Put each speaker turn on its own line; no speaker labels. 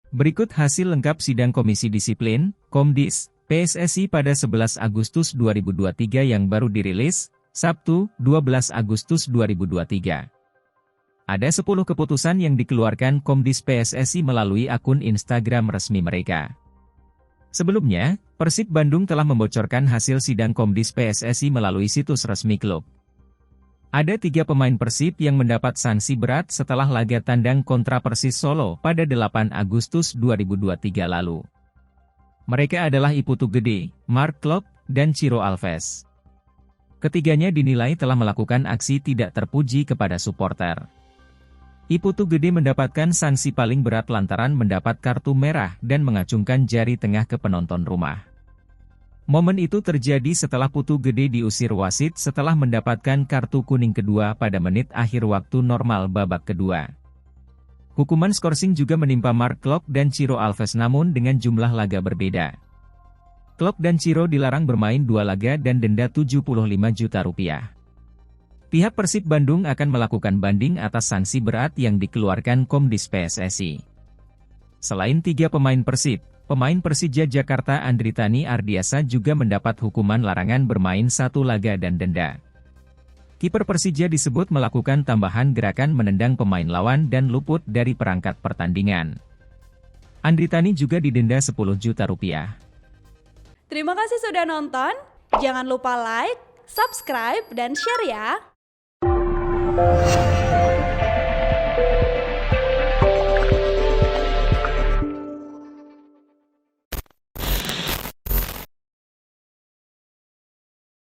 Berikut hasil lengkap sidang Komisi Disiplin, Komdis, PSSI pada 11 Agustus 2023 yang baru dirilis, Sabtu, 12 Agustus 2023. Ada 10 keputusan yang dikeluarkan Komdis PSSI melalui akun Instagram resmi mereka. Sebelumnya, Persib Bandung telah membocorkan hasil sidang Komdis PSSI melalui situs resmi klub. Ada 3 pemain Persib yang mendapat sanksi berat setelah laga tandang kontra Persis Solo pada 8 Agustus 2023 lalu. Mereka adalah Iputu Gede, Mark Klok, dan Ciro Alves. Ketiganya dinilai telah melakukan aksi tidak terpuji kepada supporter. Iputu Gede mendapatkan sanksi paling berat lantaran mendapat kartu merah dan mengacungkan jari tengah ke penonton rumah. Momen itu terjadi setelah Putu Gede diusir wasit setelah mendapatkan kartu kuning kedua pada menit akhir waktu normal babak kedua. Hukuman skorsing juga menimpa Mark Klok dan Ciro Alves namun dengan jumlah laga berbeda. Klok dan Ciro dilarang bermain 2 laga dan denda Rp75 juta. Pihak Persib Bandung akan melakukan banding atas sanksi berat yang dikeluarkan Komdis PSSI. Selain 3 pemain Persib, pemain Persija Jakarta Andritani Ardiasa juga mendapat hukuman larangan bermain 1 laga dan denda. Kiper Persija disebut melakukan tambahan gerakan menendang pemain lawan dan luput dari perangkat pertandingan. Andritani juga didenda Rp10 juta.
Terima kasih sudah nonton, jangan lupa like, subscribe, dan share ya!